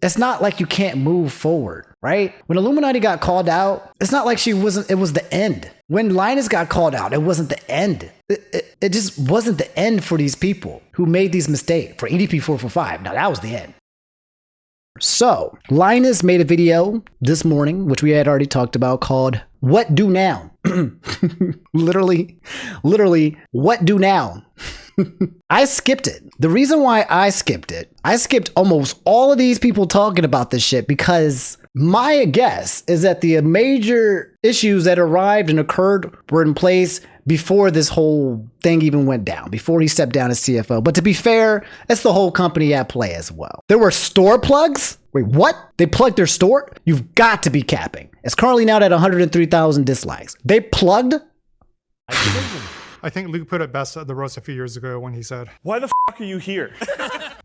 it's not like you can't move forward, right? When Illuminati got called out, it's not like it was the end. When Linus got called out, it wasn't the end. It just wasn't the end for these people who made these mistakes. For EDP 445, now that was the end. So, Linus made a video this morning, which we had already talked about, called What Do Now? literally, what do now? I skipped it. The reason why I skipped almost all of these people talking about this shit because my guess is that the major issues that arrived and occurred were in place before this whole thing even went down, before he stepped down as CFO. But to be fair, that's the whole company at play as well. There were store plugs. Wait, what? They plugged their store? You've got to be capping. It's currently now at 103,000 dislikes. They plugged? I think Luke put it best at the roast a few years ago when he said, "Why the f*** are you here?"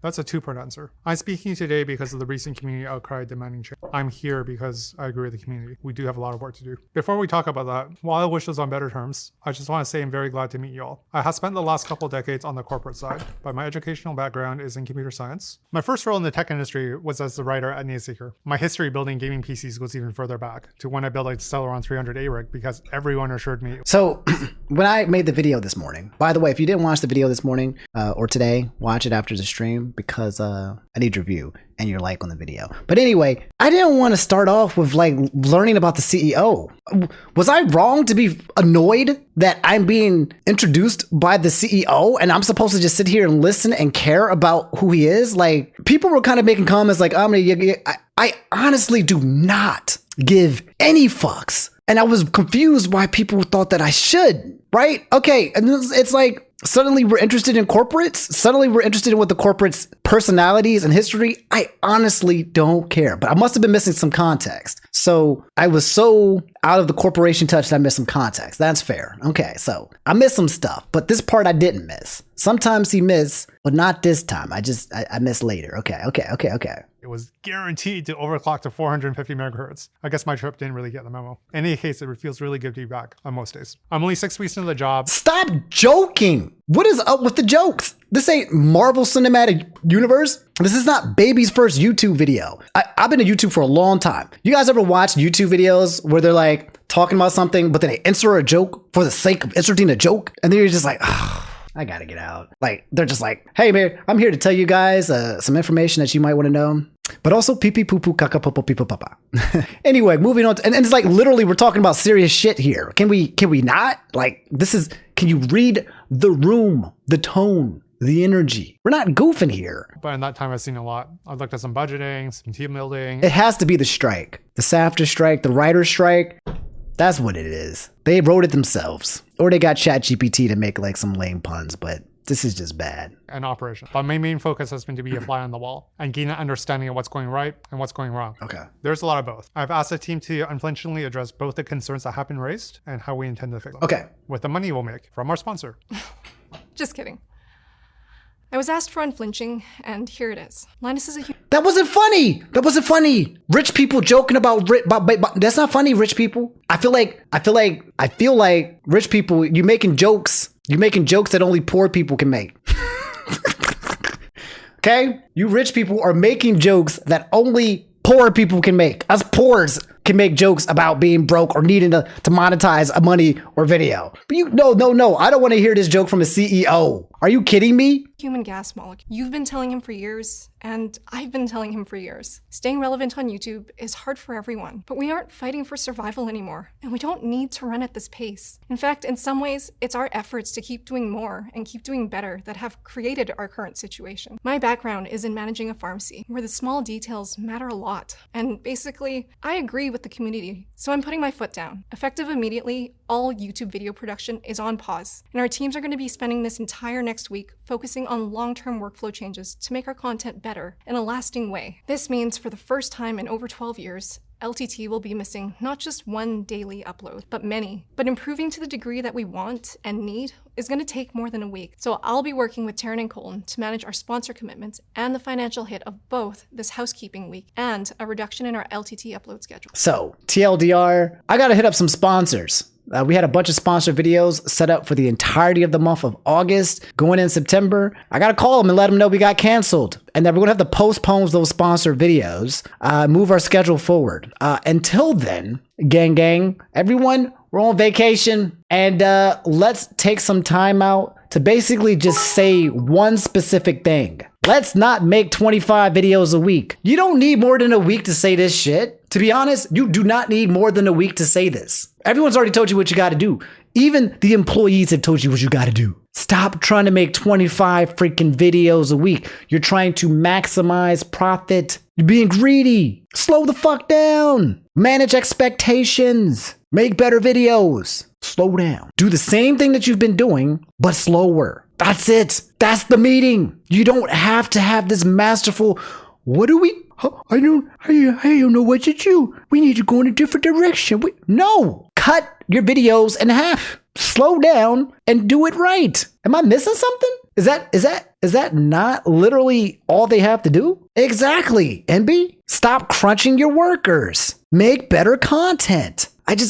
That's a two-part answer. I'm speaking today because of the recent community outcry demanding change. I'm here because I agree with the community. We do have a lot of work to do. Before we talk about that, while I wish us on better terms, I just want to say I'm very glad to meet you all. I have spent the last couple of decades on the corporate side, but my educational background is in computer science. My first role in the tech industry was as the writer at Naseeker. My history building gaming PCs goes even further back to when I built a Celeron 300A rig because everyone assured me. So when I made the video this morning, by the way, if you didn't watch the video this morning or today, watch it after the stream because I need your view and your like on the video. But anyway, I didn't want to start off with like learning about the CEO. Was I wrong to be annoyed that I'm being introduced by the CEO and I'm supposed to just sit here and listen and care about who he is? Like people were kind of making comments like, I honestly do not give any fucks. And I was confused why people thought that I should, right? Okay, and it's like, suddenly we're interested in corporates. Suddenly we're interested in what the corporates' personalities and history. I honestly don't care, but I must have been missing some context. So I was so out of the corporation touch that I missed some context. That's fair. Okay, so I missed some stuff, but this part I didn't miss. Sometimes he missed, but not this time. I missed later. Okay. It was guaranteed to overclock to 450 megahertz. I guess my trip didn't really get the memo. In any case, it feels really good to be back on most days. I'm only 6 weeks into the job. Stop joking. What is up with the jokes? This ain't Marvel Cinematic Universe. This is not baby's first YouTube video. I've been to YouTube for a long time. You guys ever watch YouTube videos where they're like talking about something, but then they insert a joke for the sake of inserting a joke? And then you're just like, I gotta get out. Like, they're just like, hey man, I'm here to tell you guys some information that you might want to know. But also pee pee poo poo caca popo pee papa. Anyway, moving on. And it's like literally we're talking about serious shit here. Can we not? Like can you read the room, the tone, the energy? We're not goofing here. But in that time, I've seen a lot. I've looked at some budgeting, some team building. It has to be the strike. The SAFTA strike, the writer's strike. That's what it is. They wrote it themselves. Or they got ChatGPT to make like some lame puns, but this is just bad. And operation. But my main focus has been to be a fly on the wall and gain an understanding of what's going right and what's going wrong. Okay. There's a lot of both. I've asked the team to unflinchingly address both the concerns that have been raised and how we intend to fix them. Okay. With the money we'll make from our sponsor. Just kidding. I was asked for unflinching, and here it is. Linus is a human. That wasn't funny. Rich people joking about that's not funny. Rich people. I feel like rich people. You making jokes that only poor people can make. Okay, you rich people are making jokes that only poor people can make. Us poors can make jokes about being broke or needing to monetize a money or video. But no. I don't want to hear this joke from a CEO. Are you kidding me? Human gas molecule. You've been telling him for years, and I've been telling him for years. Staying relevant on YouTube is hard for everyone, but we aren't fighting for survival anymore, and we don't need to run at this pace. In fact, in some ways, it's our efforts to keep doing more and keep doing better that have created our current situation. My background is in managing a pharmacy, where the small details matter a lot. And basically, I agree with the community, so I'm putting my foot down. Effective immediately, all YouTube video production is on pause, and our teams are going to be spending this entire next week focusing on long-term workflow changes to make our content better in a lasting way. This means for the first time in over 12 years, LTT will be missing not just one daily upload, but many. But improving to the degree that we want and need is going to take more than a week. So I'll be working with Taryn and Colton to manage our sponsor commitments and the financial hit of both this housekeeping week and a reduction in our LTT upload schedule. So, TLDR, I gotta hit up some sponsors. We had a bunch of sponsored videos set up for the entirety of the month of August. Going in September, I got to call them and let them know we got canceled and that we're going to have to postpone those sponsored videos, move our schedule forward. Until then, gang, everyone, we're on vacation and let's take some time out to basically just say one specific thing. Let's not make 25 videos a week. You don't need more than a week to say this shit. To be honest, you do not need more than a week to say this. Everyone's already told you what you got to do. Even the employees have told you what you got to do. Stop trying to make 25 freaking videos a week. You're trying to maximize profit. You're being greedy. Slow the fuck down. Manage expectations. Make better videos. Slow down. Do the same thing that you've been doing, but slower. That's it. That's the meeting. You don't have to have this masterful, what do we, I don't know what to do. We need to go in a different direction. No, cut your videos in half. Slow down and do it right. Am I missing something? Is that not literally all they have to do? Exactly. NB, stop crunching your workers. Make better content.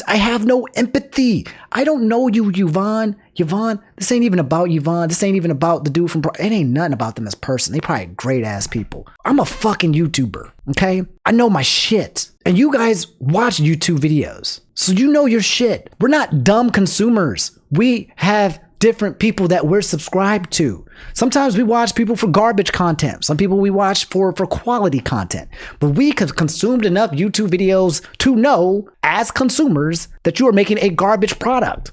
I have no empathy. I don't know you, Yvonne. Yvonne, this ain't even about Yvonne. This ain't even about the dude from it ain't nothing about them as person. They probably great ass people. I'm a fucking YouTuber, okay? I know my shit. And you guys watch YouTube videos. So you know your shit. We're not dumb consumers. We have different people that we're subscribed to. Sometimes we watch people for garbage content. Some people we watch for quality content. But we have consumed enough YouTube videos to know as consumers that you are making a garbage product.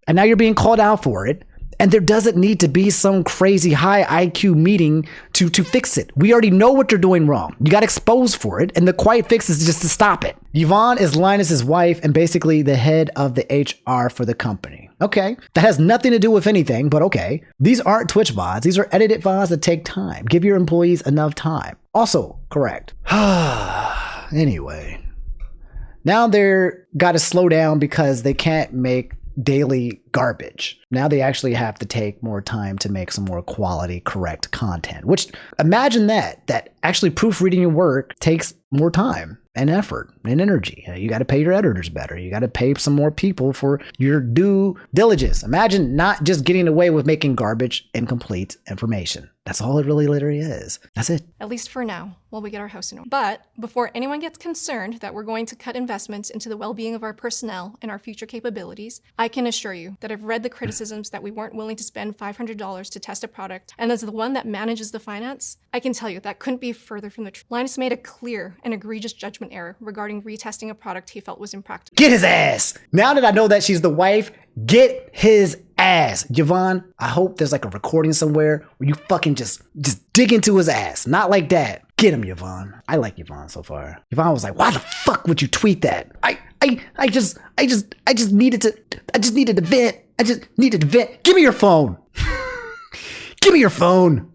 And now you're being called out for it. And there doesn't need to be some crazy high IQ meeting to fix it. We already know what you're doing wrong. You got exposed for it. And the quiet fix is just to stop it. Yvonne is Linus's wife and basically the head of the HR for the company. Okay. That has nothing to do with anything, but okay. These aren't Twitch VODs. These are edited VODs that take time. Give your employees enough time. Also correct. Anyway. Now they're got to slow down because they can't make daily garbage. Now they actually have to take more time to make some more quality, correct content, which imagine that actually proofreading your work takes more time and effort and energy. You got to pay your editors better. You got to pay some more people for your due diligence. Imagine not just getting away with making garbage, incomplete information. That's all it really literally is. That's it. At least for now, while we get our house in order. But before anyone gets concerned that we're going to cut investments into the well-being of our personnel and our future capabilities, I can assure you that I've read the criticisms that we weren't willing to spend $500 to test a product, and as the one that manages the finance, I can tell you that couldn't be further from the truth. Linus made a clear and egregious judgment error regarding retesting a product he felt was impractical. Get his ass! Now that I know that she's the wife, get his ass. Yvonne, I hope there's like a recording somewhere where you fucking just dig into his ass. Not like that. Get him, Yvonne. I like Yvonne so far. Yvonne was like, why the fuck would you tweet that? I just needed to vent. I just needed to vent. Give me your phone. Give me your phone.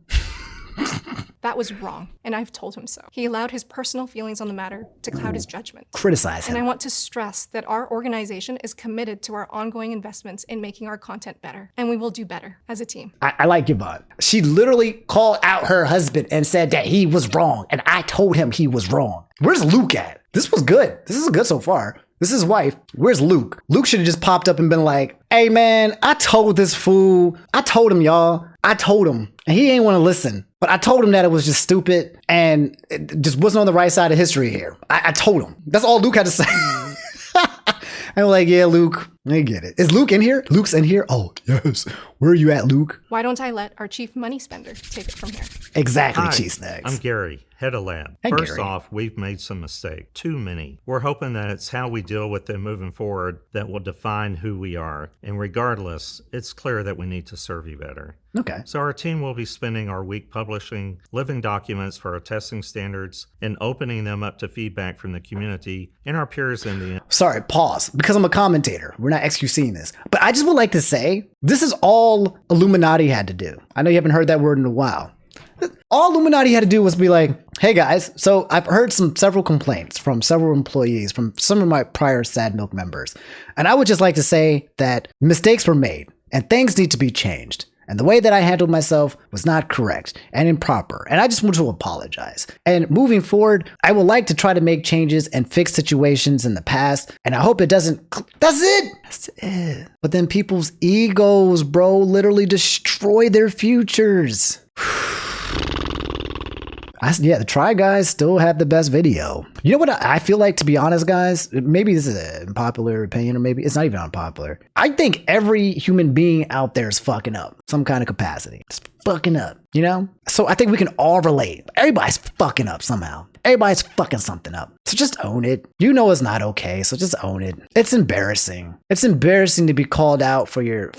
That was wrong, and I've told him so. He allowed his personal feelings on the matter to cloud his judgment. Criticize him. And I want to stress that our organization is committed to our ongoing investments in making our content better, and we will do better as a team. I like Yvonne. She literally called out her husband and said that he was wrong, and I told him he was wrong. Where's Luke at? This was good. This is good so far. This is his wife. Where's Luke? Luke should have just popped up and been like, hey man, I told this fool. I told him, y'all. I told him. And he ain't want to listen. But I told him that it was just stupid and it just wasn't on the right side of history here. I told him. That's all Luke had to say. I'm like, yeah, Luke, I get it. Is Luke in here? Luke's in here? Oh, yes. Where are you at, Luke? Why don't I let our chief money spender take it from here? Exactly, Hi, Cheese Snacks. I'm Gary, head of lab. Hey, First Gary. off, we've made some mistakes, too many. We're hoping that it's how we deal with them moving forward that will define who we are. And regardless, it's clear that we need to serve you better. Okay. So our team will be spending our week publishing living documents for our testing standards and opening them up to feedback from the community and our peers in the Sorry, pause. Because I'm a commentator. We're not excusing this. But I just would like to say, this is all Illuminati had to do. I know you haven't heard that word in a while. All Illuminati had to do was be like, hey guys, so I've heard several complaints from several employees, from some of my prior Sad Milk members. And I would just like to say that mistakes were made and things need to be changed. And the way that I handled myself was not correct and improper. And I just want to apologize. And moving forward, I would like to try to make changes and fix situations in the past. And I hope it doesn't. That's it. That's it. But then people's egos, bro, literally destroy their futures. The Try Guys still have the best video. You know what I feel like, to be honest, guys? Maybe this is an unpopular opinion, or maybe it's not even unpopular. I think every human being out there is fucking up some kind of capacity. Just fucking up, you know? So I think we can all relate. Everybody's fucking up somehow. Everybody's fucking something up. So just own it. You know it's not okay, so just own it. It's embarrassing. It's embarrassing to be called out for your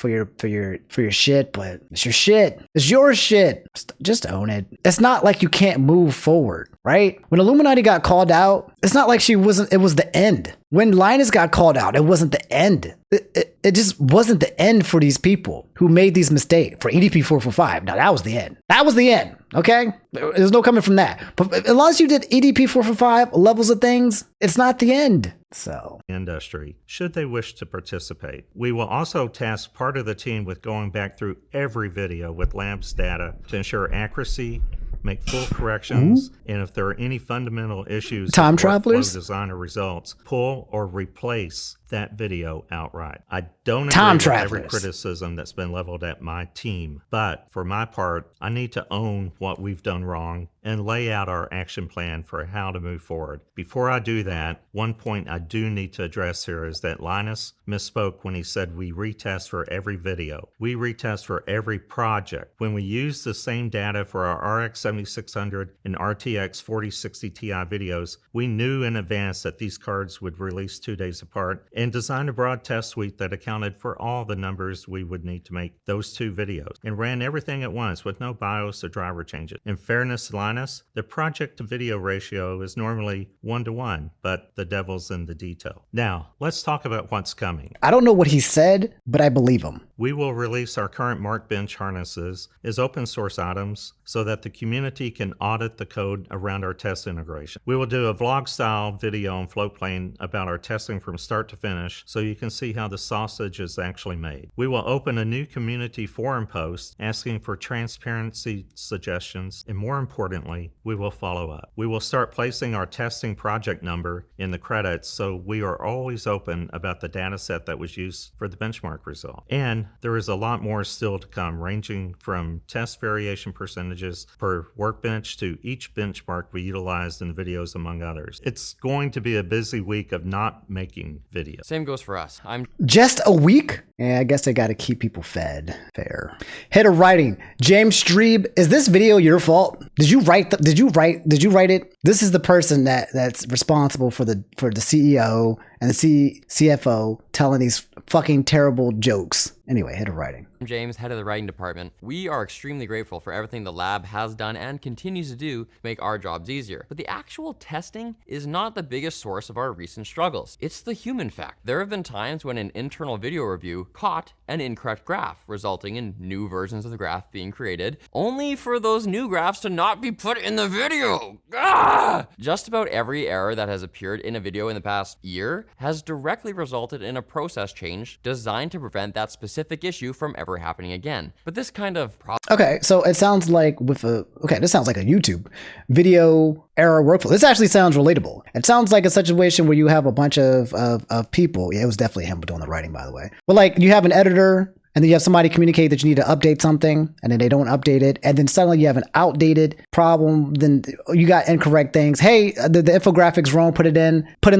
shit, but it's your shit. It's your shit. Just own it. It's not like you can't move forward, right? When Illuminati got called out, it's not like it was the end. When Linus got called out, it wasn't the end. It just wasn't the end for these people who made these mistakes. For EDP 445, now that was the end. That was the end, okay? There's no coming from that. But as long as you did EDP 445 levels of things, it's not the end. So, industry, should they wish to participate. We will also task part of the team with going back through every video with labs data to ensure accuracy, make full corrections, and if there are any fundamental issues, time travelers, design or results, pull or replace that video outright. I don't agree with every criticism that's been leveled at my team, but for my part, I need to own what we've done wrong and lay out our action plan for how to move forward. Before I do that, one point I do need to address here is that Linus misspoke when he said we retest for every video. We retest for every project. When we use the same data for our RX 7600 and RTX 4060 Ti videos, we knew in advance that these cards would release 2 days apart and designed a broad test suite that accounted for all the numbers we would need to make those two videos and ran everything at once with no BIOS or driver changes. In fairness to Linus, the project to video ratio is normally 1:1, but the devil's in the detail. Now, let's talk about what's coming. I don't know what he said, but I believe him. We will release our current Mark Bench harnesses as open source items so that the community can audit the code around our test integration. We will do a vlog style video on Floatplane about our testing from start to finish so you can see how the sausage is actually made. We will open a new community forum post asking for transparency suggestions, and more importantly, we will follow up. We will start placing our testing project number in the credits so we are always open about the data set that was used for the benchmark result. And there is a lot more still to come, ranging from test variation percentages per workbench to each benchmark we utilized in the videos, among others. It's going to be a busy week of not making videos. Same goes for us. Just a week? Yeah, I guess I got to keep people fed. Fair. Head of writing, James Strebe. Is this video your fault? Did you write it? This is the person that's responsible for the CEO and the CFO telling these fucking terrible jokes. Anyway, head of writing. I'm James, head of the writing department. We are extremely grateful for everything the lab has done and continues to do to make our jobs easier. But the actual testing is not the biggest source of our recent struggles. It's the human fact. There have been times when an internal video review caught an incorrect graph, resulting in new versions of the graph being created, only for those new graphs to not be put in the video. Just about every error that has appeared in a video in the past year has directly resulted in a process change designed to prevent that specific issue from ever happening again. But this kind of okay, so it sounds like this sounds like a YouTube video error workflow. This actually sounds relatable. It sounds like a situation where you have a bunch of people. Yeah, it was definitely him doing the writing, by the way. But like you have an editor, and then you have somebody communicate that you need to update something, and then they don't update it, and then suddenly you have an outdated problem, then you got incorrect things. Hey, the infographics wrong, put in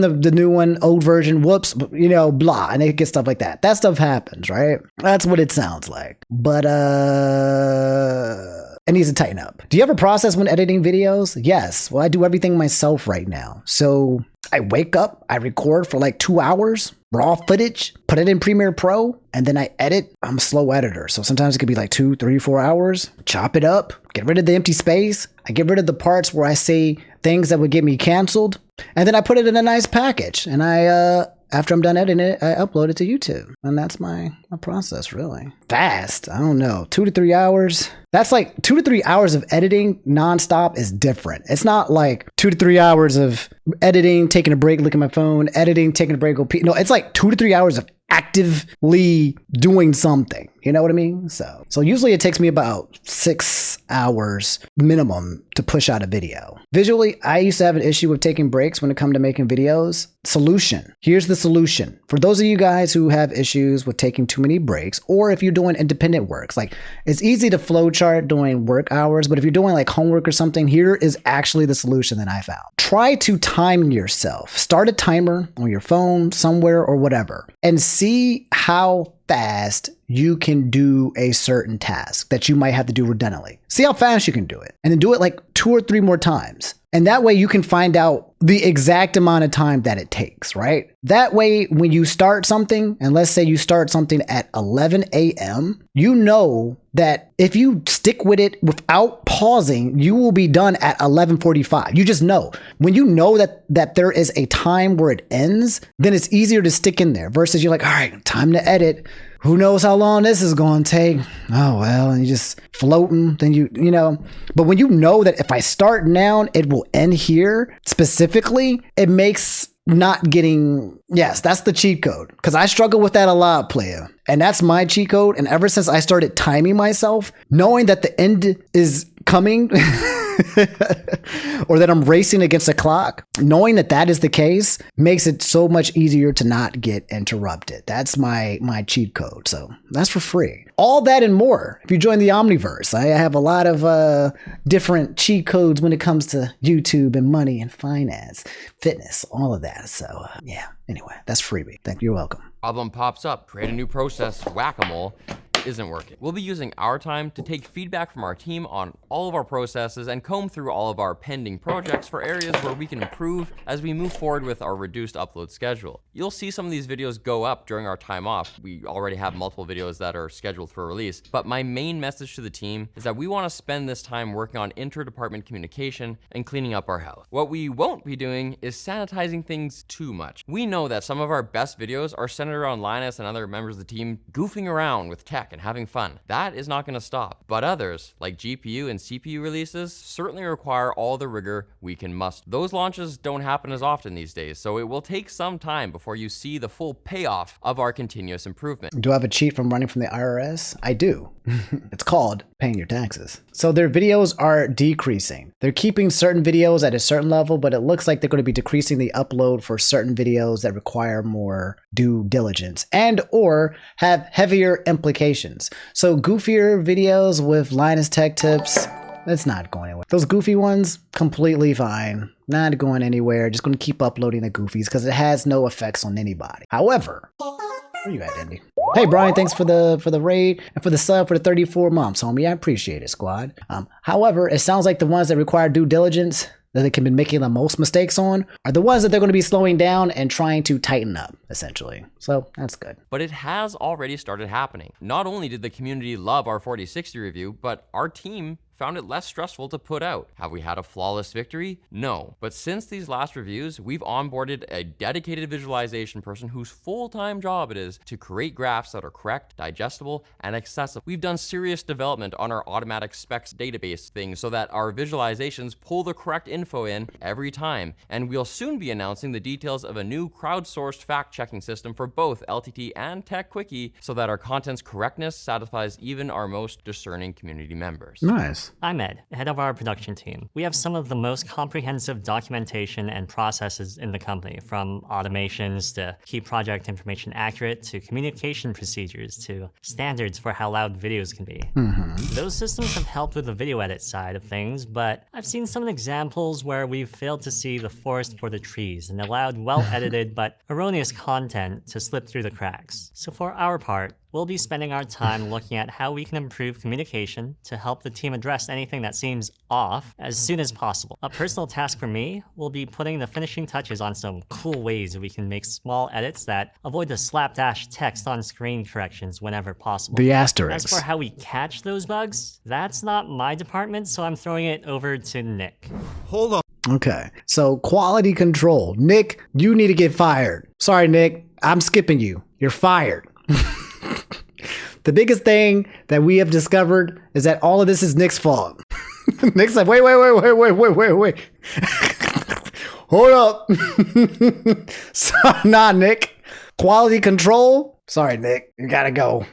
the new one, old version, whoops, blah, and they get stuff like that. That stuff happens, right? That's what it sounds like. But it needs to tighten up. Do you have a process when editing videos? Yes. Well, I do everything myself right now. So I wake up, I record for like 2 hours, raw footage, put it in Premiere Pro, and then I edit. I'm a slow editor, so sometimes it could be like 2, 3, 4 hours. Chop it up, get rid of the empty space. I get rid of the parts where I say things that would get me canceled, and then I put it in a nice package. And after I'm done editing it, I upload it to YouTube. And that's my process, really. Fast. I don't know. 2 to 3 hours. That's like 2 to 3 hours of editing nonstop is different. It's not like 2 to 3 hours of editing, taking a break, looking at my phone, editing, taking a break, go pee. No, it's like 2 to 3 hours of actively doing something. You know what I mean? So usually it takes me about 6 hours minimum to push out a video. Visually, I used to have an issue with taking breaks when it comes to making videos. Solution. Here's the solution. For those of you guys who have issues with taking too many breaks, or if you're doing independent works, like it's easy to flowchart doing work hours, but if you're doing like homework or something, here is actually the solution that I found. Try to time yourself. Start a timer on your phone, somewhere or whatever, and see how fast you can do a certain task that you might have to do redundantly. See how fast you can do it, and then do it like 2 or 3 more times. And that way you can find out the exact amount of time that it takes, right? That way, when you start something, and let's say you start something at 11 a.m., you know that if you stick with it without pausing, you will be done at 11:45. You just know. When you know that there is a time where it ends, then it's easier to stick in there versus you're like, all right, time to edit. Who knows how long this is going to take? Oh, well, and you just floating. Then you know, but when you know that if I start now, it will end here specifically, it makes not getting, yes, that's the cheat code. Because I struggle with that a lot, player. And that's my cheat code. And ever since I started timing myself, knowing that the end is coming or that I'm racing against the clock, knowing that that is the case makes it so much easier to not get interrupted. That's my cheat code. So that's for free. All that and more. If you join the Omniverse, I have a lot of different cheat codes when it comes to YouTube and money and finance, fitness, all of that. So yeah, anyway, that's freebie. Thank you. You're welcome. Problem pops up, create a new process, whack-a-mole. Isn't working. We'll be using our time to take feedback from our team on all of our processes and comb through all of our pending projects for areas where we can improve as we move forward with our reduced upload schedule. You'll see some of these videos go up during our time off. We already have multiple videos that are scheduled for release, but my main message to the team is that we want to spend this time working on inter-department communication and cleaning up our house. What we won't be doing is sanitizing things too much. We know that some of our best videos are centered around Linus and other members of the team goofing around with tech and having fun. That is not going to stop. But others, like GPU and CPU releases, certainly require all the rigor we can muster. Those launches don't happen as often these days, so it will take some time before you see the full payoff of our continuous improvement. Do I have a cheat from running from the IRS? I do. It's called paying your taxes. So their videos are decreasing. They're keeping certain videos at a certain level, but it looks like they're going to be decreasing the upload for certain videos that require more due diligence and or have heavier implications. So goofier videos with Linus Tech Tips, that's not going anywhere. Those goofy ones, completely fine. Not going anywhere. Just going to keep uploading the goofies because it has no effects on anybody. However, where you at, Andy? Hey, Brian, thanks for the raid and for the sub for the 34 months, homie. I appreciate it, squad. However, it sounds like the ones that require due diligence that they can be making the most mistakes on are the ones that they're going to be slowing down and trying to tighten up, essentially. So that's good. But it has already started happening. Not only did the community love our 4060 review, but our team found it less stressful to put out. Have we had a flawless victory? No. But since these last reviews, we've onboarded a dedicated visualization person whose full-time job it is to create graphs that are correct, digestible, and accessible. We've done serious development on our automatic specs database thing so that our visualizations pull the correct info in every time. And we'll soon be announcing the details of a new crowdsourced fact-checking system for both LTT and Tech Quickie so that our content's correctness satisfies even our most discerning community members. Nice. I'm Ed, head of our production team. We have some of the most comprehensive documentation and processes in the company, from automations to keep project information accurate to communication procedures to standards for how loud videos can be. Those systems have helped with the video edit side of things, but I've seen some examples where we've failed to see the forest for the trees and allowed well-edited but erroneous content to slip through the cracks. So for our part, we'll be spending our time looking at how we can improve communication to help the team address anything that seems off as soon as possible. A personal task for me will be putting the finishing touches on some cool ways we can make small edits that avoid the slapdash text on screen corrections whenever possible. The asterisks. As for how we catch those bugs, that's not my department, so I'm throwing it over to Nick. Hold on. Okay, so quality control. Nick, you need to get fired. Sorry, Nick, I'm skipping you. You're fired. The biggest thing that we have discovered is that all of this is Nick's fault. Nick's like, wait. Hold up. So, nah, Nick. Quality control Sorry, Nick. You gotta go.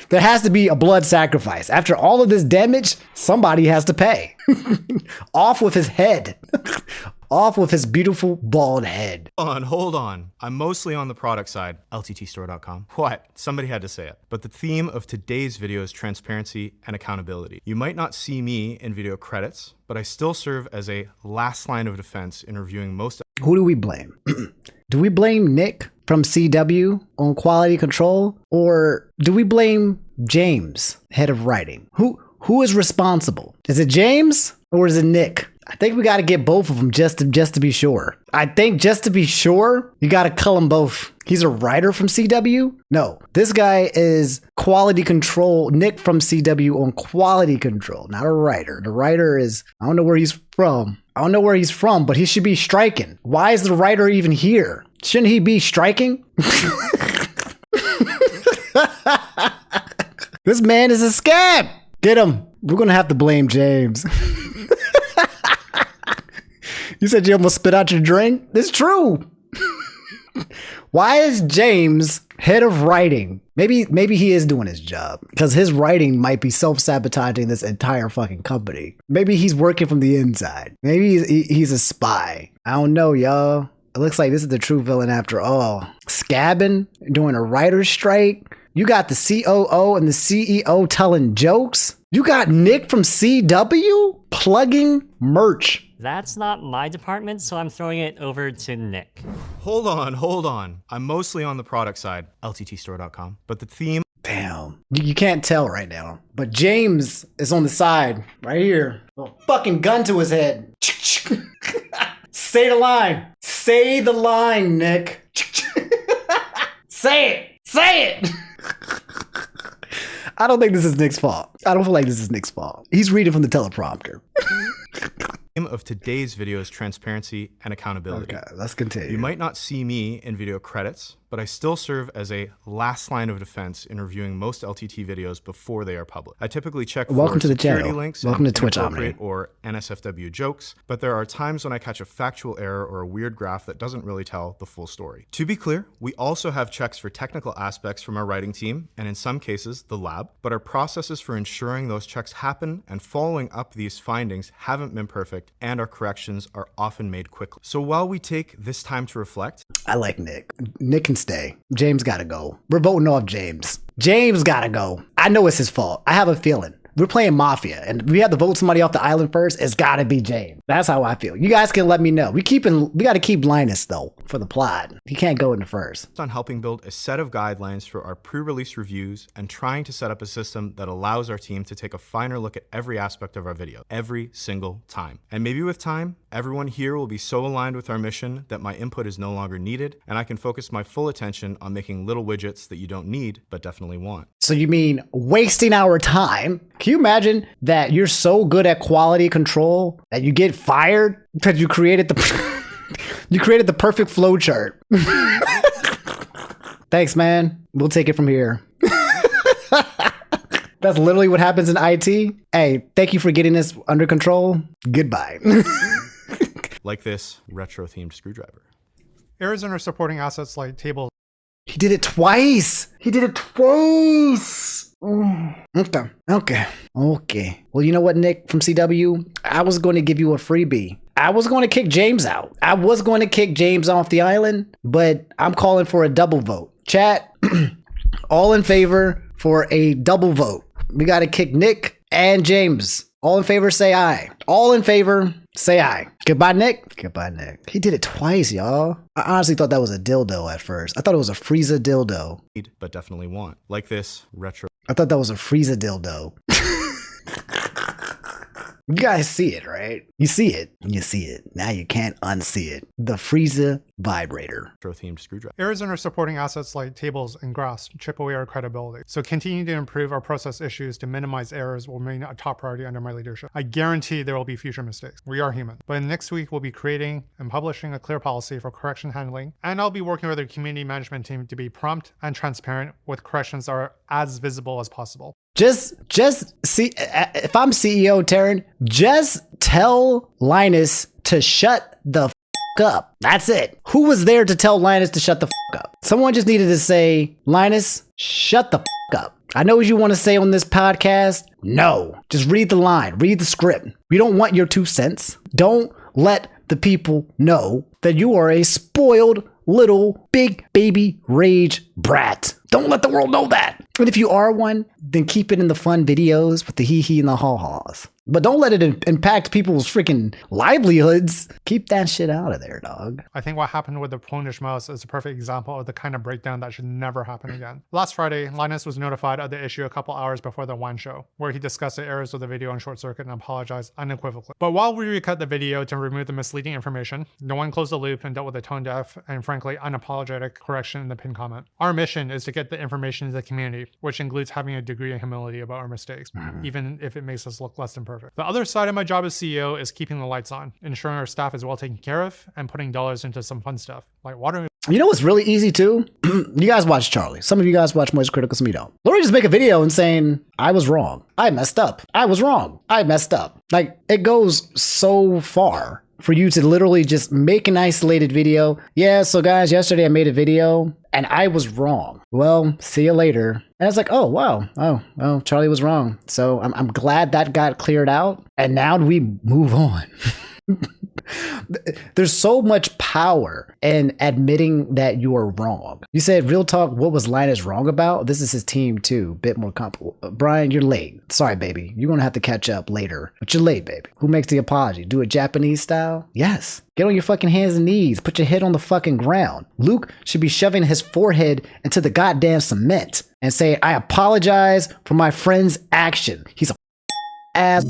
There has to be a blood sacrifice. After all of this damage, somebody has to pay. Off with his head. Off with his beautiful bald head. Hold on. I'm mostly on the product side, lttstore.com. What? Somebody had to say it. But the theme of today's video is transparency and accountability. You might not see me in video credits, but I still serve as a last line of defense in reviewing most. Who do we blame? Do we blame Nick from CW on quality control? Or do we blame James, head of writing? Who is responsible? Is it James or is it Nick? I think we got to get both of them just to be sure. I think just to be sure, you got to cull them both. He's a writer from CW? No, this guy is quality control. Nick from CW on quality control, not a writer. The writer is, I don't know where he's from. But he should be striking. Why is the writer even here? Shouldn't he be striking? This man is a scam. Get him. We're going to have to blame James. You said you almost spit out your drink? It's true. Why is James head of writing? Maybe he is doing his job because his writing might be self-sabotaging this entire fucking company. Maybe he's working from the inside. Maybe he's a spy. I don't know, y'all. It looks like this is the true villain after all. Scabbing, doing a writer's strike. You got the COO and the CEO telling jokes. You got Nick from CW plugging merch. That's not my department, so I'm throwing it over to Nick. Hold on. I'm mostly on the product side, lttstore.com. But the theme. Damn. You can't tell right now. But James is on the side, right here. A fucking gun to his head. Say the line. Say the line, Nick. Say it. Say it. I don't think this is Nick's fault. I don't feel like this is Nick's fault. He's reading from the teleprompter. Of today's video is transparency and accountability. Okay, let's continue. You might not see me in video credits, but I still serve as a last line of defense in reviewing most LTT videos before they are public. I typically check for security links, welcome to Twitch, Omni, or NSFW jokes, but there are times when I catch a factual error or a weird graph that doesn't really tell the full story. To be clear, we also have checks for technical aspects from our writing team, and in some cases, the lab, but our processes for ensuring those checks happen and following up these findings haven't been perfect, and our corrections are often made quickly. So while we take this time to reflect, I like Nick. Nick can stay. James gotta go. We're voting off James. James gotta go. I know it's his fault. I have a feeling. We're playing Mafia, and we have to vote somebody off the island first. It's gotta be James. That's how I feel. You guys can let me know. We gotta keep Linus though for the plot. He can't go in the first. On helping build a set of guidelines for our pre-release reviews and trying to set up a system that allows our team to take a finer look at every aspect of our video every single time. And maybe with time, everyone here will be so aligned with our mission that my input is no longer needed, and I can focus my full attention on making little widgets that you don't need but definitely want. So you mean wasting our time? Can you imagine that you're so good at quality control that you get fired because you created the perfect flow chart? Thanks, man. We'll take it from here. That's literally what happens in IT. Hey, thank you for getting this under control. Goodbye. Like this retro-themed screwdriver. Errors in our supporting assets like tables. He did it twice. Okay. Well, you know what, Nick from CW? I was going to give you a freebie. I was going to kick James out. I was going to kick James off the island, but I'm calling for a double vote. Chat, all in favor for a double vote. We got to kick Nick and James. All in favor, say aye. All in favor, say aye. Goodbye, Nick. Goodbye, Nick. He did it twice, y'all. I honestly thought that was a dildo at first. I thought it was a Frieza dildo. But definitely want. Like this retro. I thought that was a Frieza dildo. You guys see it, right? You see it. Now you can't unsee it. The Frieza vibrator. Retro-themed screwdriver. Errors in our supporting assets like tables and graphs chip away our credibility. So continue to improve our process issues to minimize errors will remain a top priority under my leadership. I guarantee there will be future mistakes. We are human. But next week, we'll be creating and publishing a clear policy for correction handling, and I'll be working with our community management team to be prompt and transparent with corrections that are as visible as possible. Just see, if I'm CEO Taryn, just tell Linus to shut the up. That's it. Who was there to tell Linus to shut the up? Someone just needed to say, Linus, shut the up. I know what you want to say on this podcast. No, just read the line, read the script. We don't want your 2 cents. Don't let the people know that you are a spoiled little big baby rage brat. Don't let the world know that. And if you are one, then keep it in the fun videos with the hee-hee and the haw-haws. But don't let it impact people's freaking livelihoods. Keep that shit out of there, dog. I think what happened with the Polish mouse is a perfect example of the kind of breakdown that should never happen again. Last Friday, Linus was notified of the issue a couple hours before the wine show, where he discussed the errors of the video on Short Circuit and apologized unequivocally. But while we recut the video to remove the misleading information, no one closed the loop and dealt with the tone deaf and frankly unapologetic correction in the pinned comment. Our mission is to get the information to the community, which includes having a degree of humility about our mistakes, even if it makes us look less than perfect. The other side of my job as CEO is keeping the lights on, ensuring our staff is well taken care of, and putting dollars into some fun stuff, like watering. You know what's really easy too? You guys watch Charlie. Some of you guys watch Moist Critical, some of you don't. Literally just make a video and saying, I was wrong. I messed up. I was wrong. I messed up. Like, it goes so far for you to literally just make an isolated video. Yeah, so guys, yesterday I made a video and I was wrong. Well, see you later. And it's like, oh, wow. Oh, Charlie was wrong. So I'm glad that got cleared out. And now we move on. There's so much power in admitting that you are wrong. You said, real talk, what was Linus wrong about? This is his team too. Bit more Brian, you're late. Sorry, baby. You're going to have to catch up later. But you're late, baby. Who makes the apology? Do it Japanese style? Yes. Get on your fucking hands and knees. Put your head on the fucking ground. Luke should be shoving his forehead into the goddamn cement and say, I apologize for my friend's action. He's a ass,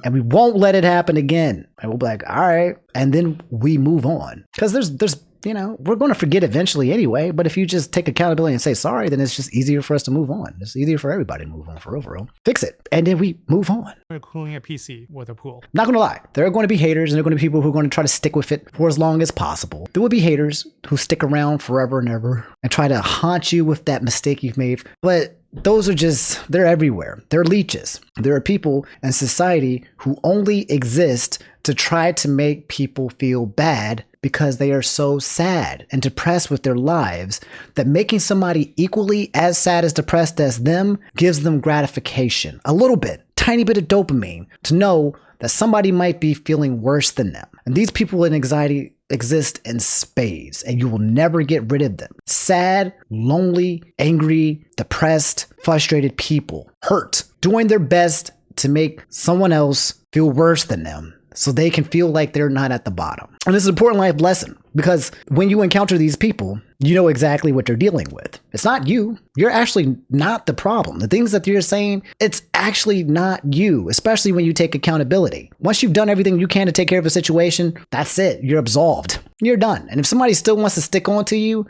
and we won't let it happen again. And we'll be like, all right. And then we move on. Because there's, you know, we're going to forget eventually anyway. But if you just take accountability and say sorry, then it's just easier for us to move on. It's easier for everybody to move on for overall. Fix it. And then we move on. We're cooling a PC with a pool. Not going to lie. There are going to be haters and there are going to be people who are going to try to stick with it for as long as possible. There will be haters who stick around forever and ever and try to haunt you with that mistake you've made. But those are just, they're everywhere. They're leeches. There are people in society who only exist to try to make people feel bad because they are so sad and depressed with their lives that making somebody equally as sad as depressed as them gives them gratification. A little bit, tiny bit of dopamine to know that somebody might be feeling worse than them. And these people in anxiety exist in spades and you will never get rid of them. Sad, lonely, angry, depressed, frustrated people hurt, doing their best to make someone else feel worse than them so they can feel like they're not at the bottom. And this is an important life lesson because when you encounter these people, you know exactly what they're dealing with. It's not you. You're actually not the problem. The things that you're saying, it's actually not you, especially when you take accountability. Once you've done everything you can to take care of a situation, that's it. You're absolved. You're done. And if somebody still wants to stick on to you,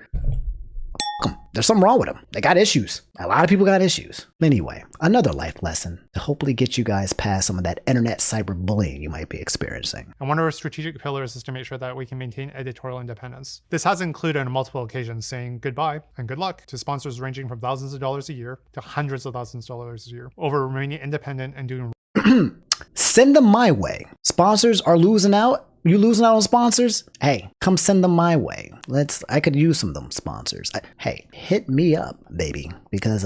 there's something wrong with them. They got issues. A lot of people got issues. Anyway, another life lesson to hopefully get you guys past some of that internet cyberbullying you might be experiencing. And one of our strategic pillars is to make sure that we can maintain editorial independence. This has included on multiple occasions saying goodbye and good luck to sponsors ranging from thousands of dollars a year to hundreds of thousands of dollars a year over remaining independent and doing Send them my way. Sponsors are losing out. You losing out on sponsors? Hey, come send them my way. I could use some of them sponsors. Hey, hit me up, baby, because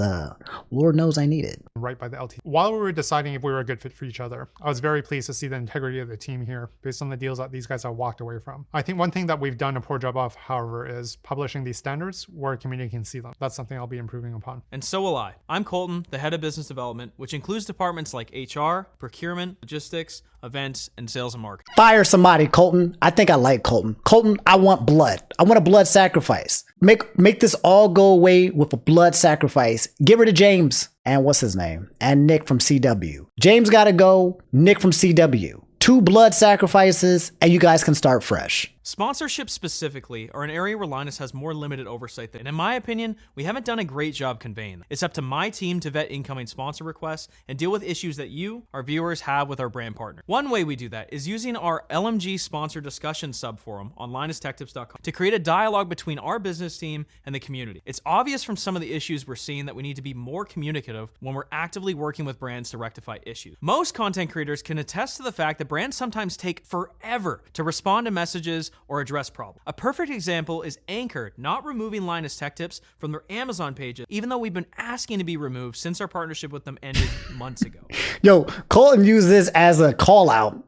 Lord knows I need it. Right by the LT. While we were deciding if we were a good fit for each other, I was very pleased to see the integrity of the team here based on the deals that these guys have walked away from. I think one thing that we've done a poor job of, however, is publishing these standards where a community can see them. That's something I'll be improving upon. And so will I. I'm Colton, the head of business development, which includes departments like HR, procurement, logistics, events, and sales and marketing. Fire somebody, Colton. I think I like Colton. Colton, I want blood. I want a blood sacrifice. Make this all go away with a blood sacrifice. Give her to James. And what's his name? And Nick from CW. James gotta go. Nick from CW. 2 blood sacrifices, and you guys can start fresh. Sponsorships specifically are an area where Linus has more limited oversight than, and in my opinion, we haven't done a great job conveying them. It's up to my team to vet incoming sponsor requests and deal with issues that you, our viewers, have with our brand partner. One way we do that is using our LMG sponsor discussion subforum on linustechtips.com to create a dialogue between our business team and the community. It's obvious from some of the issues we're seeing that we need to be more communicative when we're actively working with brands to rectify issues. Most content creators can attest to the fact that brands sometimes take forever to respond to messages or address problems. A perfect example is Anchor not removing Linus Tech Tips from their Amazon pages, even though we've been asking to be removed since our partnership with them ended months ago. Yo, Colton used this as a call out.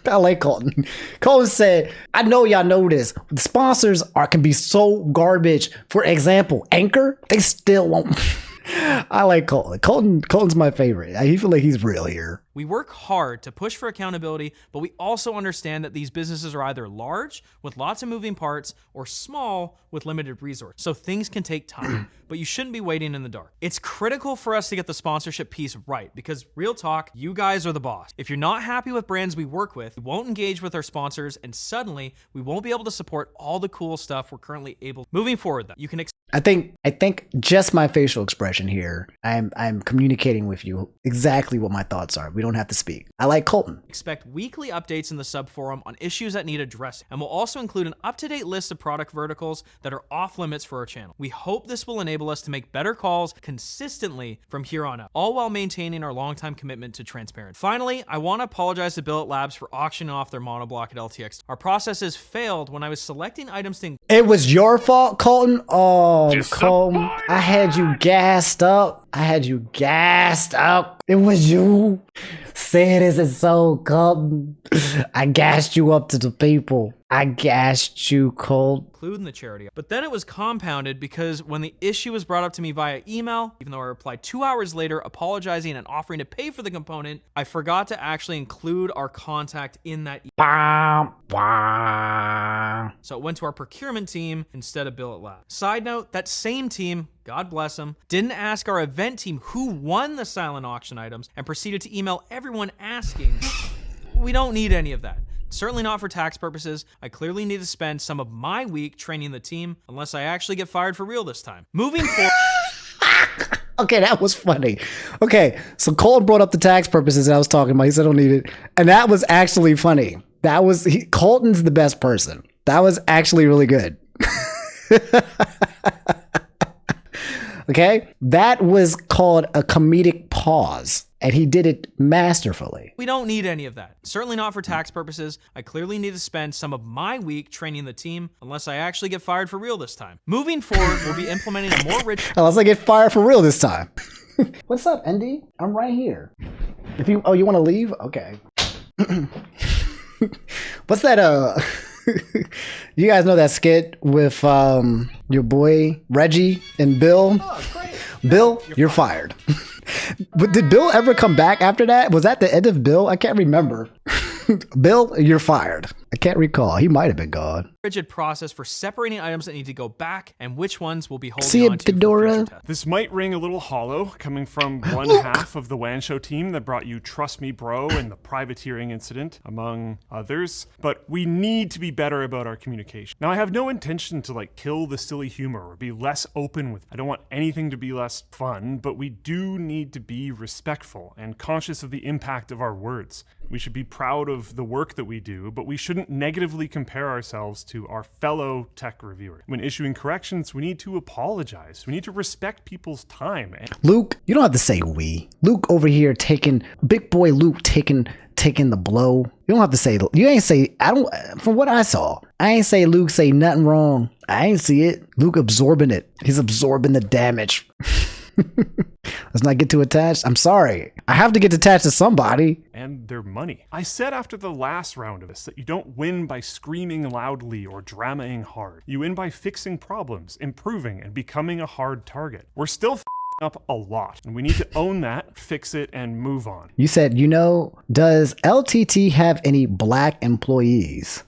I like Colton. Colton said, I know y'all know this. The sponsors can be so garbage. For example, Anchor, they still won't. I like Colton. Colton's my favorite. I feel like he's real here. We work hard to push for accountability, but we also understand that these businesses are either large with lots of moving parts or small with limited resources. So things can take time, but you shouldn't be waiting in the dark. It's critical for us to get the sponsorship piece right because real talk, you guys are the boss. If you're not happy with brands we work with, we won't engage with our sponsors and suddenly we won't be able to support all the cool stuff we're currently able to. Moving forward, though, you can I think just my facial expression here, I'm communicating with you exactly what my thoughts are. We don't have to speak. I like Colton. Expect weekly updates in the subforum on issues that need addressing, and we'll also include an up-to-date list of product verticals that are off limits for our channel. We hope this will enable us to make better calls consistently from here on out, all while maintaining our long-time commitment to transparency. Finally, I want to apologize to Billet Labs for auctioning off their monoblock at LTX. Our processes failed when I was selecting items to. It was your fault, Colton. Oh, Colton, I had you gassed up. It was you. Say it isn't so, Colton. I gassed you up to the people. I gassed you, Colton. Include in the charity. But then it was compounded because when the issue was brought up to me via email, even though I replied 2 hours later apologizing and offering to pay for the component, I forgot to actually include our contact in that email. So it went to our procurement team instead of Billet Lab. Side note, that same team, God bless them, didn't ask our event team who won the silent auction items and proceeded to email everyone asking. We don't need any of that. Certainly not for tax purposes. I clearly need to spend some of my week training the team unless I actually get fired for real this time. Moving forward. Okay, that was funny. Okay, so Colton brought up the tax purposes that I was talking about. He said I don't need it. And that was actually funny. Colton's the best person. That was actually really good. Okay, that was called a comedic pause. And he did it masterfully. We don't need any of that. Certainly not for tax purposes. I clearly need to spend some of my week training the team unless I actually get fired for real this time. Moving forward, we'll be implementing a more rich... Unless I get fired for real this time. What's up, Andy? I'm right here. You want to leave? Okay. What's that, you guys know that skit with your boy Reggie and Bill? Oh, great. Bill, you're fired. But did Bill ever come back after that? Was that the end of Bill? I can't remember. Bill, you're fired. I can't recall. He might have been gone. Rigid process for separating items that need to go back and which ones will be holding See on it, to Fedora? This might ring a little hollow coming from one half of the WAN Show team that brought you Trust Me Bro and the privateering incident, among others. But we need to be better about our communication. Now, I have no intention to kill the silly humor or be less open with. I don't want anything to be less fun, but we do need to be respectful and conscious of the impact of our words. We should be proud of the work that we do, but we shouldn't negatively compare ourselves to our fellow tech reviewers. When issuing corrections, we need to apologize. We need to respect people's time. Luke, you don't have to say we. Luke over here big boy Luke taking the blow. You don't have to say, from what I saw, I ain't say Luke say nothing wrong. I ain't see it. Luke absorbing it. He's absorbing the damage. Let's not get too attached. I'm sorry. I have to get attached to somebody. And their money. I said after the last round of this that you don't win by screaming loudly or dramaing hard. You win by fixing problems, improving, and becoming a hard target. We're still up a lot, and we need to own that, fix it, and move on. You said, does LTT have any black employees?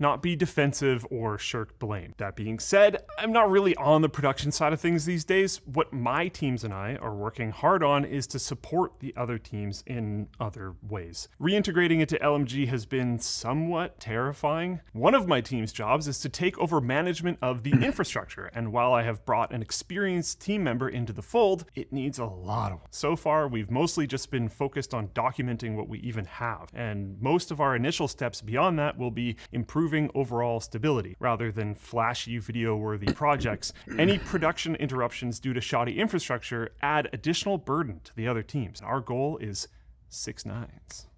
Not be defensive or shirk blame. That being said, I'm not really on the production side of things these days. What my teams and I are working hard on is to support the other teams in other ways. Reintegrating into LMG has been somewhat terrifying. One of my team's jobs is to take over management of the infrastructure, and while I have brought an experienced team member into the fold, it needs a lot of. So far, we've mostly just been focused on documenting what we even have, and most of our initial steps beyond that will be improving overall stability rather than flashy video-worthy projects. Any production interruptions due to shoddy infrastructure add additional burden to the other teams. Our goal is 6 nines.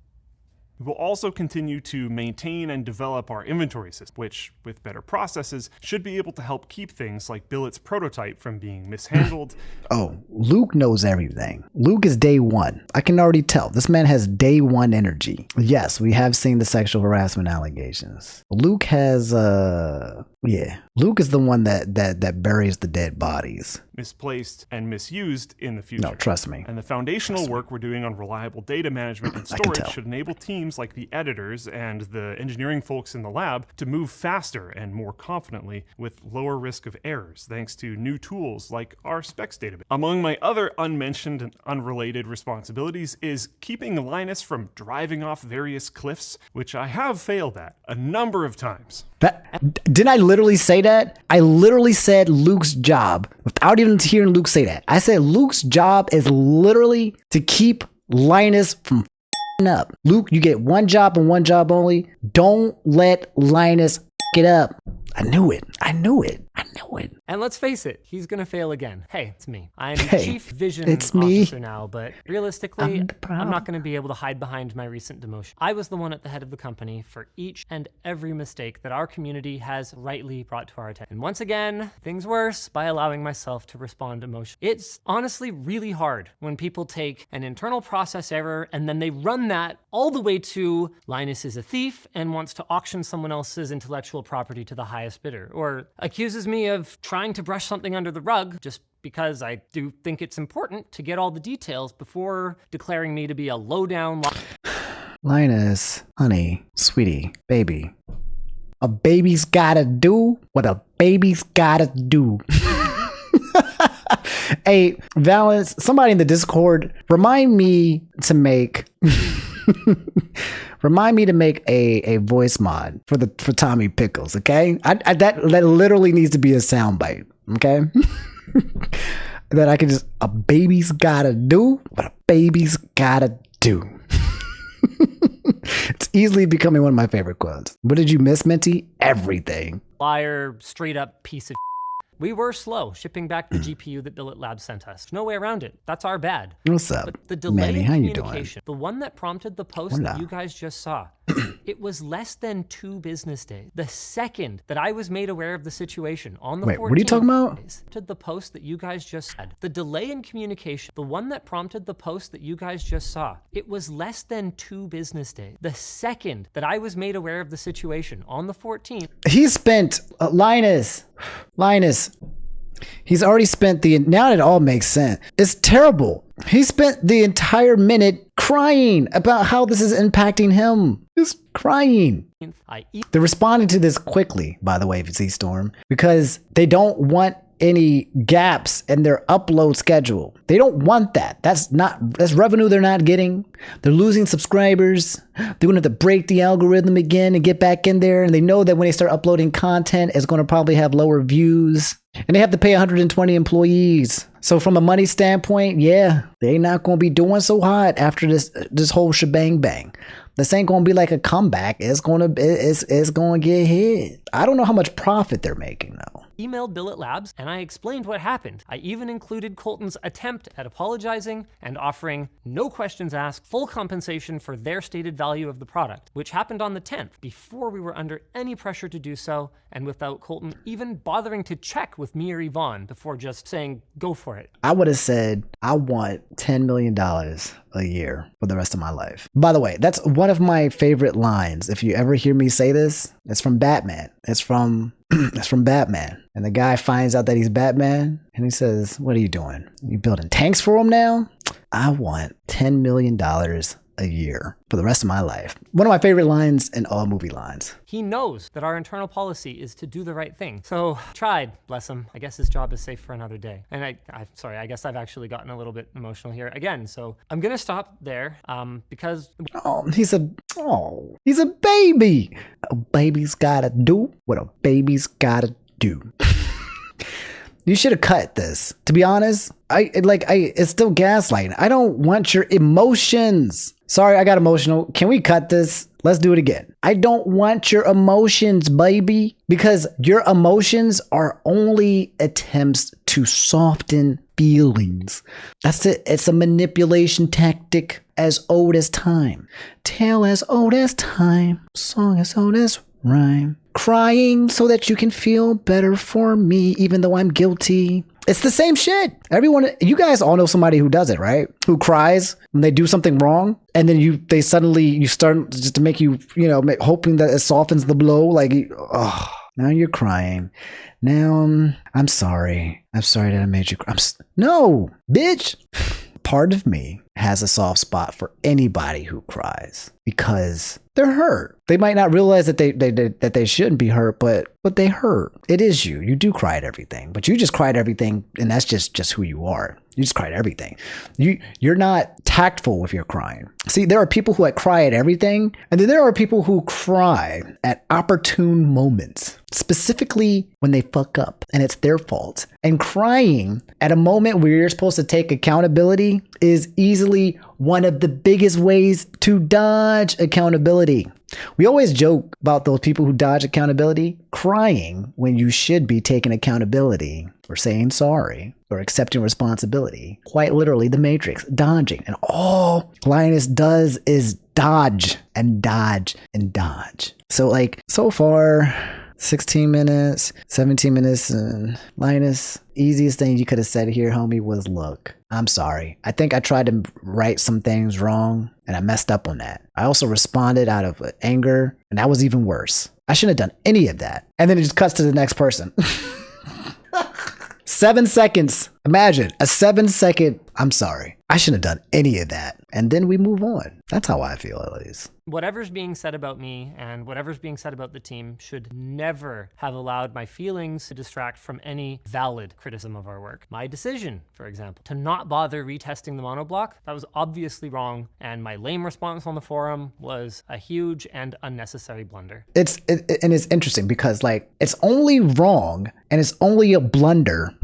We will also continue to maintain and develop our inventory system, which, with better processes, should be able to help keep things like Billet's prototype from being mishandled. Oh, Luke knows everything. Luke is day one. I can already tell. This man has day one energy. Yes, we have seen the sexual harassment allegations. Luke has, Luke is the one that buries the dead bodies. Misplaced and misused in the future. No, trust me. And the foundational work we're doing on reliable data management and storage should enable teams like the editors and the engineering folks in the lab to move faster and more confidently with lower risk of errors, thanks to new tools like our specs database. Among my other unmentioned and unrelated responsibilities is keeping Linus from driving off various cliffs, which I have failed at a number of times. Didn't I literally say that? I literally said Luke's job without even hearing Luke say that. I said Luke's job is literally to keep Linus from up. Luke, you get one job and one job only. Don't let Linus it up. I knew it. And let's face it, he's going to fail again. Hey, it's me. I'm the chief vision officer now, but realistically, I'm not going to be able to hide behind my recent demotion. I was the one at the head of the company for each and every mistake that our community has rightly brought to our attention. And once again, things worse by allowing myself to respond emotionally. It's honestly really hard when people take an internal process error and then they run that all the way to Linus is a thief and wants to auction someone else's intellectual property to the highest bidder, or accuses me of trying to brush something under the rug just because I do think it's important to get all the details before declaring me to be a low-down Linus, honey, sweetie, baby. A baby's gotta do what a baby's gotta do. Hey, Valence, somebody in the Discord, remind me to make a voice mod for Tommy Pickles, okay? That literally needs to be a soundbite, okay? That I can just, a baby's gotta do what a baby's gotta do. It's easily becoming one of my favorite quotes. What did you miss, Minty? Everything. liar, straight up piece of We were slow shipping back the GPU that Billet Labs sent us. No way around it. That's our bad. What's up, But the delay Manny? in How you communication, the one that prompted the post that you guys just saw, it was less than 2 business days. The second that I was made aware of the situation on the 14th, what are you talking about? To the post that you guys just said. The delay in communication, the one that prompted the post that you guys just saw, it was less than 2 business days. The second that I was made aware of the situation on the 14th. He spent, Linus, he's already spent now it all makes sense. It's terrible. He spent the entire minute crying about how this is impacting him. Just crying. They're responding to this quickly, by the way, Z-Storm, because they don't want any gaps in their upload schedule. They don't want that. That's revenue they're not getting. They're losing subscribers. They're going to have to break the algorithm again and get back in there. And they know that when they start uploading content, it's going to probably have lower views. And they have to pay 120 employees. So from a money standpoint, yeah, they're not going to be doing so hot after this whole shebang bang. This ain't going to be like a comeback. It's going to get hit. I don't know how much profit they're making though. Emailed Billet Labs and I explained what happened. I even included Colton's attempt at apologizing and offering no questions asked, full compensation for their stated value of the product, which happened on the 10th before we were under any pressure to do so and without Colton even bothering to check with me or Yvonne before just saying, go for it. I would have said, I want $10 million a year for the rest of my life. By the way, that's one of my favorite lines. If you ever hear me say this, it's from Batman. It's from Batman. And the guy finds out that he's Batman and he says, what are you doing? You building tanks for him now? I want $10 million a year for the rest of my life. One of my favorite lines in all movie lines. He knows that our internal policy is to do the right thing. So tried, bless him. I guess his job is safe for another day. And I guess I've actually gotten a little bit emotional here again. So I'm going to stop there because... He's a baby. A baby's gotta do what a baby's gotta do. You should have cut this. To be honest, it's still gaslighting. I don't want your emotions. Sorry, I got emotional. Can we cut this? Let's do it again. I don't want your emotions, baby, because your emotions are only attempts to soften feelings. That's it. It's a manipulation tactic as old as time. Tale as old as time. Song as old as rhyme. Crying so that you can feel better for me, even though I'm guilty. It's the same shit. Everyone, you guys all know somebody who does it, right? Who cries when they do something wrong, and then you start just to make you, hoping that it softens the blow. Like, oh, now you're crying. Now I'm sorry. I'm sorry that I made you cry. No, bitch. Part of me has a soft spot for anybody who cries because they're hurt. They might not realize that they shouldn't be hurt, but they hurt. It is you. You do cry at everything, but you just cry at everything, and that's just who you are. You just cry at everything. You're not tactful with your crying. See, there are people who cry at everything, and then there are people who cry at opportune moments, specifically when they fuck up and it's their fault. And crying at a moment where you're supposed to take accountability is easily one of the biggest ways to dodge accountability. We always joke about those people who dodge accountability crying when you should be taking accountability or saying sorry or accepting responsibility. Quite literally the Matrix, dodging. And all Linus does is dodge and dodge and dodge. So far, 16 minutes, 17 minutes, and Linus, easiest thing you could have said here, homie, was, look, I'm sorry. I think I tried to write some things wrong, and I messed up on that. I also responded out of anger, and that was even worse. I shouldn't have done any of that. And then it just cuts to the next person. 7 seconds. Imagine a 7-second, I'm sorry. I shouldn't have done any of that. And then we move on. That's how I feel, at least. Whatever's being said about me and whatever's being said about the team should never have allowed my feelings to distract from any valid criticism of our work. My decision, for example, to not bother retesting the monoblock, that was obviously wrong, and my lame response on the forum was a huge and unnecessary blunder. It's interesting because it's only wrong and it's only a blunder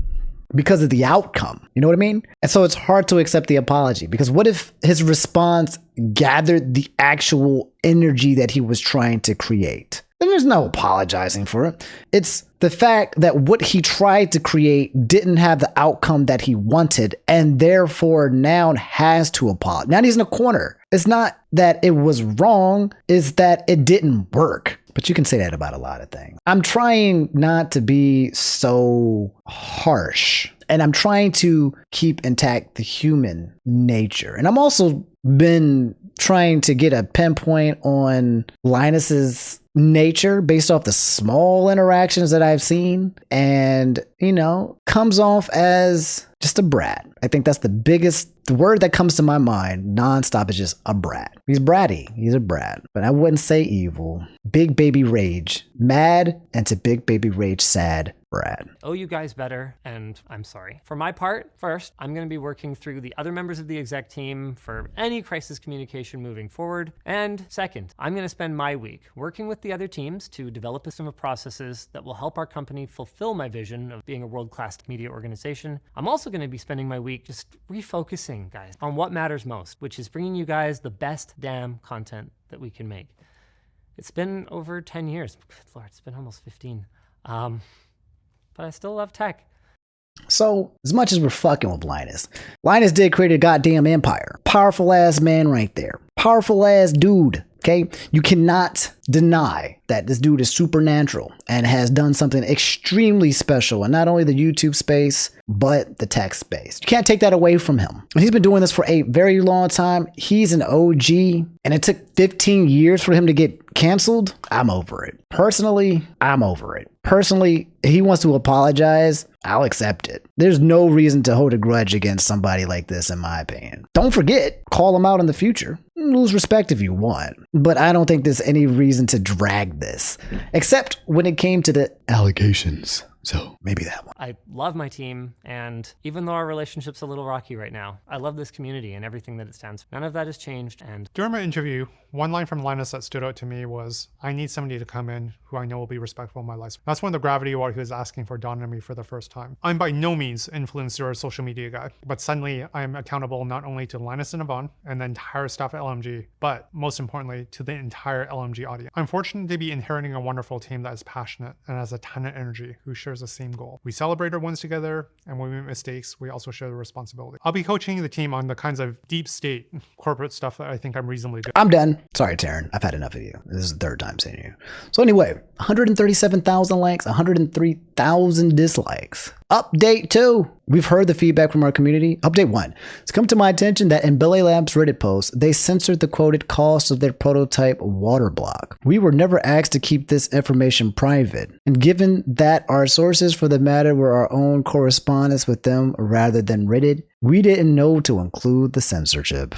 because of the outcome. You know what I mean? And so it's hard to accept the apology, because what if his response gathered the actual energy that he was trying to create? Then there's no apologizing for it. It's the fact that what he tried to create didn't have the outcome that he wanted, and therefore now has to apologize. Now he's in a corner. It's not that it was wrong, it's that it didn't work. But you can say that about a lot of things. I'm trying not to be so harsh, and I'm trying to keep intact the human nature. And I'm also been trying to get a pinpoint on Linus's nature based off the small interactions that I've seen, and comes off as just a brat. I think that's the word that comes to my mind nonstop is just a brat. He's bratty. He's a brat, but I wouldn't say evil. Big baby rage, mad, and to big baby rage, sad brat. Oh, you guys better, and I'm sorry. For my part, first, I'm going to be working through the other members of the exec team for any crisis communication moving forward. And second, I'm going to spend my week working with the other teams to develop a system of processes that will help our company fulfill my vision of being a world-class media organization. I'm also going to be spending my week just refocusing, guys, on what matters most, which is bringing you guys the best damn content that we can make. It's been over 10 years. Good Lord, it's been almost 15. But I still love tech. So, as much as we're fucking with Linus did create a goddamn empire. Powerful ass man right there. Powerful ass dude. Okay? You cannot deny that this dude is supernatural and has done something extremely special in not only the YouTube space, but the tech space. You can't take that away from him. And he's been doing this for a very long time. He's an OG, and it took 15 years for him to get canceled. I'm over it. Personally, I'm over it. Personally, if he wants to apologize, I'll accept it. There's no reason to hold a grudge against somebody like this, in my opinion. Don't forget, call him out in the future. Lose respect if you want. But I don't think there's any reason to drag this, except when it came to the allegations. So maybe that one. I love my team, and even though our relationship's a little rocky right now, I love this community and everything that it stands for. None of that has changed, and during my interview, one line from Linus that stood out to me was, I need somebody to come in who I know will be respectful in my life. That's when the gravity of what he was asking for dawned on me for the first time. I'm by no means influencer or social media guy, but suddenly I'm accountable not only to Linus and Yvonne and the entire staff at LMG, but most importantly, to the entire LMG audience. I'm fortunate to be inheriting a wonderful team that is passionate and has a ton of energy, who shares shares the same goal. We celebrate our wins together, and when we make mistakes, we also share the responsibility. I'll be coaching the team on the kinds of deep state corporate stuff that I think I'm reasonably good. I'm done. Sorry, Taryn. I've had enough of you. This is the third time saying you. So anyway, 137,000 likes, 103,000 dislikes. Update 2. We've heard the feedback from our community. Update 1. It's come to my attention that in Belay Labs Reddit post, they censored the quoted cost of their prototype water block. We were never asked to keep this information private. And given that our sources for the matter were our own correspondence with them rather than Reddit, we didn't know to include the censorship.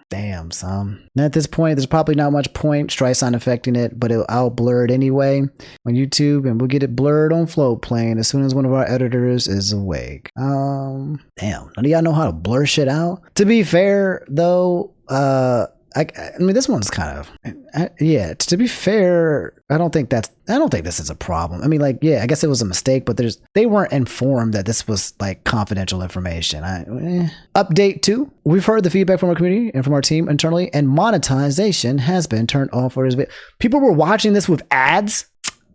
Damn, son. And at this point, there's probably not much point Streisand affecting it, but I'll blur it anyway on YouTube, and we'll get it blurred on Float Plane as soon as one of our editors is awake. Damn. None of y'all know how to blur shit out? To be fair, though, I mean, this one's kind of, yeah, to be fair, I don't think this is a problem. I mean, like, yeah, I guess it was a mistake, but they weren't informed that this was like confidential information. Update 2. We've heard the feedback from our community and from our team internally, and monetization has been turned off for this video. People were watching this with ads.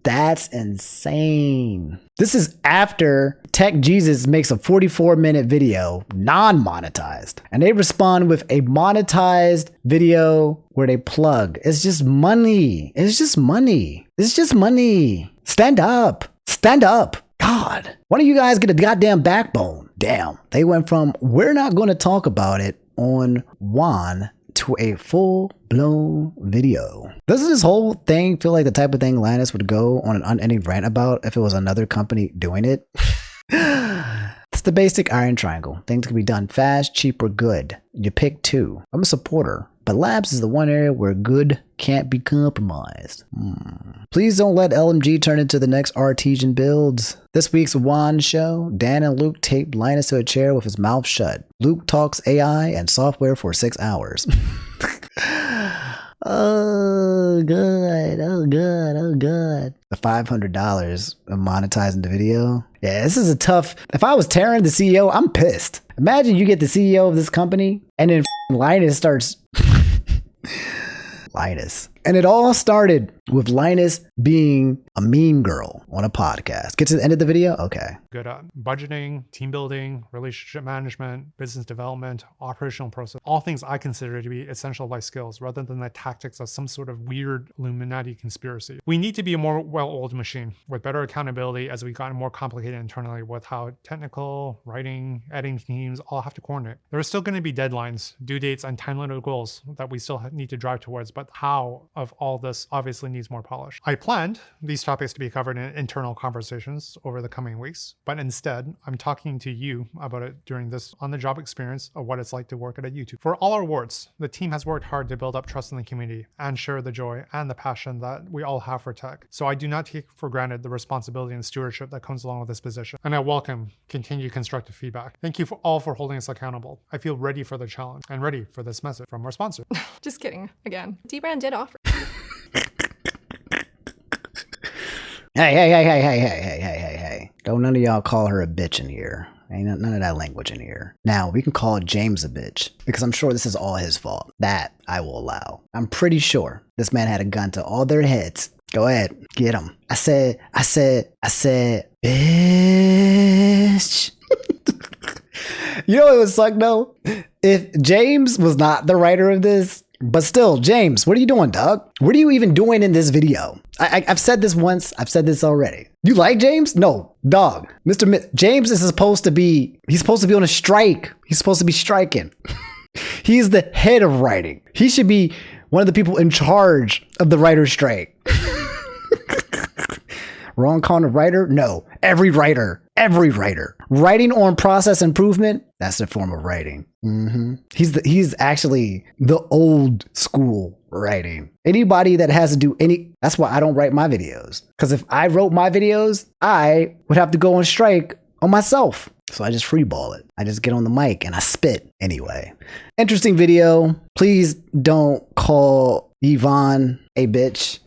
That's insane. This is after Tech Jesus makes a 44-minute video, non-monetized, and they respond with a monetized video where they plug. It's just money. It's just money. It's just money. Stand up. Stand up. God. Why don't you guys get a goddamn backbone? Damn. They went from, we're not going to talk about it on Juan to a full-blown video. Doesn't this whole thing feel like the type of thing Linus would go on an unending rant about if it was another company doing it? It's the basic iron triangle. Things can be done fast, cheap, or good. You pick 2. I'm a supporter, but labs is the one area where good can't be compromised. Please don't let LMG turn into the next Artesian builds. This week's Juan show, Dan and Luke taped Linus to a chair with his mouth shut. Luke talks AI and software for 6 hours. Oh, good. Oh, good. Oh, good. The $500 of monetizing the video. Yeah, this is a tough. If I was Taryn, the CEO, I'm pissed. Imagine you get the CEO of this company and then Linus starts. Linus. And it all started with Linus being a mean girl on a podcast. Get to the end of the video? Okay. Good at budgeting, team building, relationship management, business development, operational process, all things I consider to be essential life skills rather than the tactics of some sort of weird Illuminati conspiracy. We need to be a more well-oiled machine with better accountability as we've gotten more complicated internally with how technical, writing, editing teams all have to coordinate. There are still going to be deadlines, due dates, and time-limited goals that we still need to drive towards, but how of all this obviously needs more polish. I planned these topics to be covered in internal conversations over the coming weeks, but instead, I'm talking to you about it during this on-the-job experience of what it's like to work at a YouTube. For all our awards, the team has worked hard to build up trust in the community and share the joy and the passion that we all have for tech. So I do not take for granted the responsibility and stewardship that comes along with this position, and I welcome continued constructive feedback. Thank you all for holding us accountable. I feel ready for the challenge and ready for this message from our sponsor. Just kidding. Again, D-Brand did offer. Hey. Don't none of y'all call her a bitch in here. Ain't none of that language in here. Now, we can call James a bitch because I'm sure this is all his fault. That I will allow. I'm pretty sure this man had a gun to all their heads. Go ahead, get him. I said, bitch. You know what would suck though? If James was not the writer of this, but still, James, what are you doing, dog? What are you even doing in this video? I've said this once. I've said this already. You like James? No, dog. James is supposed to be, he's supposed to be on a strike. He's supposed to be striking. He's the head of writing. He should be one of the people in charge of the writer's strike. Wrong kind of writer? No. Every writer. Writing on process improvement, that's a form of writing. He's actually the old school writing. Anybody that has to do that's why I don't write my videos. Because if I wrote my videos, I would have to go on strike on myself. So I just freeball it. I just get on the mic and I spit. Anyway, interesting video. Please don't call Yvonne a bitch.